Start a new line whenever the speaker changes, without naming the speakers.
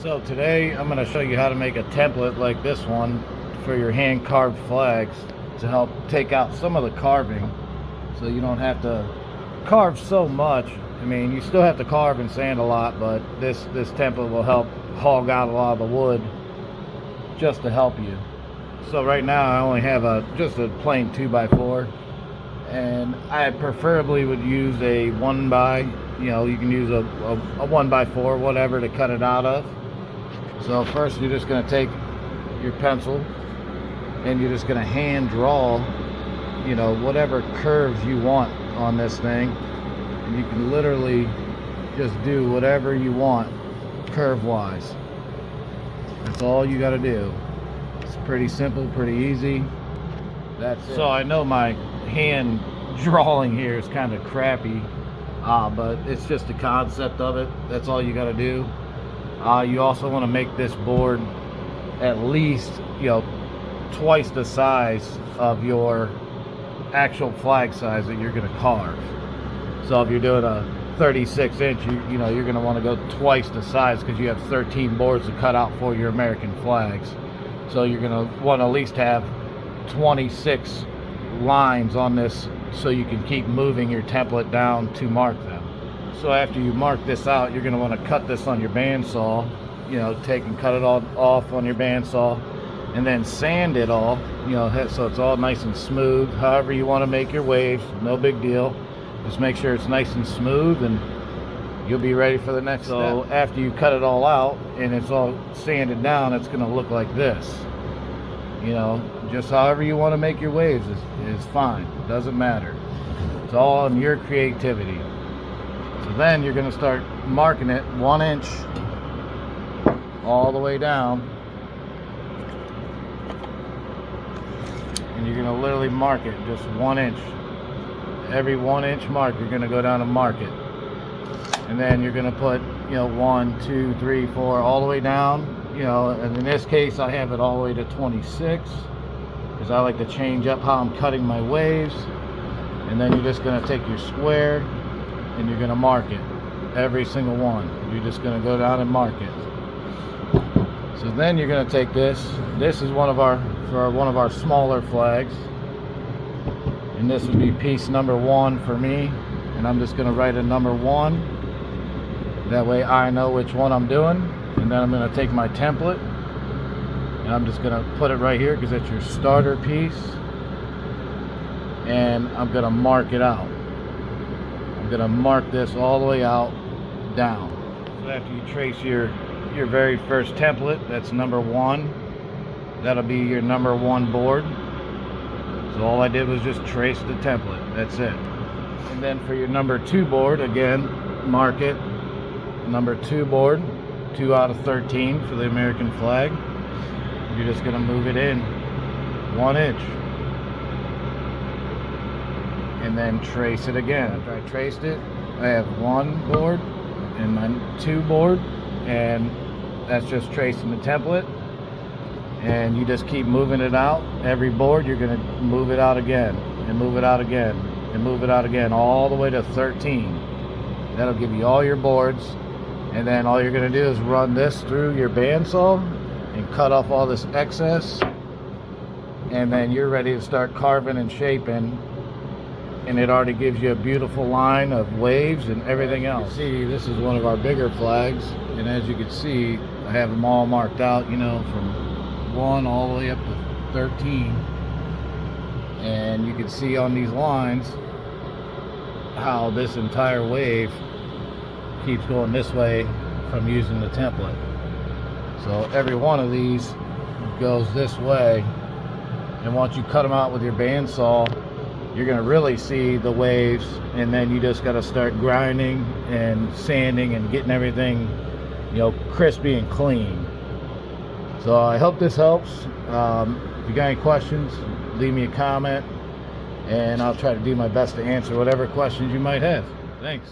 So today I'm going to show you how to make a template like this one for your hand carved flags to help take out some of the carving so you don't have to carve so much. I mean, you still have to carve and sand a lot, but this template will help hog out a lot of the wood just to help you. So right now I only have just a plain 2x4, and I preferably would use a 1x, you can use a 1x4, whatever, to cut it out of. So first you're just going to take your pencil and you're just going to hand draw, whatever curves you want on this thing. And you can literally just do whatever you want curve wise. That's all you got to do. It's pretty simple, pretty easy. That's it. So I know my hand drawing here is kind of crappy, but it's just the concept of it. That's all you got to do. You also want to make this board at least, twice the size of your actual flag size that you're going to carve. So if you're doing a 36 inch, you're going to want to go twice the size because you have 13 boards to cut out for your American flags. So you're going to want to at least have 26 lines on this so you can keep moving your template down to mark them. So after you mark this out, you're going to want to cut this on your bandsaw, take and cut it all off on your bandsaw, and then sand it all, so it's all nice and smooth. However you want to make your waves, no big deal. Just make sure it's nice and smooth and you'll be ready for the next step. So after you cut it all out and it's all sanded down, it's going to look like this. Just however you want to make your waves is fine. It doesn't matter. It's all on your creativity. So then you're going to start marking it 1 inch all the way down. And you're going to literally mark it just 1 inch. Every 1 inch mark, you're going to go down and mark it. And then you're going to put, 1, 2, 3, 4, all the way down. And in this case, I have it all the way to 26 because I like to change up how I'm cutting my waves. And then you're just going to take your square and you're going to mark it, every single one. You're just going to go down and mark it. So then you're going to take this. This is one of our smaller flags, and this would be piece number 1 for me. And I'm just going to write a number 1. That way I know which one I'm doing. And then I'm going to take my template and I'm just going to put it right here because it's your starter piece. And I'm going to mark it out. I'm going to mark this all the way out, down. So after you trace your very first template, that's number 1. That'll be your number 1 board. So all I did was just trace the template. That's it. And then for your number 2 board, again, mark it. Number 2 board, 2 out of 13 for the American flag. You're just going to move it in 1 inch. And then trace it again. After I traced it, I have 1 board and my 2 board, and that's just tracing the template. And you just keep moving it out. Every board you're going to move it out again and move it out again and move it out again, all the way to 13. That'll give you all your boards. And then all you're going to do is run this through your bandsaw and cut off all this excess, and then you're ready to start carving and shaping. And it already gives you a beautiful line of waves and everything else. See, this is one of our bigger flags, and as you can see, I have them all marked out, from 1 all the way up to 13. And you can see on these lines how this entire wave keeps going this way from using the template. So every one of these goes this way, and once you cut them out with your bandsaw, you're going to really see the waves. And then you just got to start grinding and sanding and getting everything crispy and clean. So I hope this helps. If you got any questions, leave me a comment and I'll try to do my best to answer whatever questions you might have. Thanks.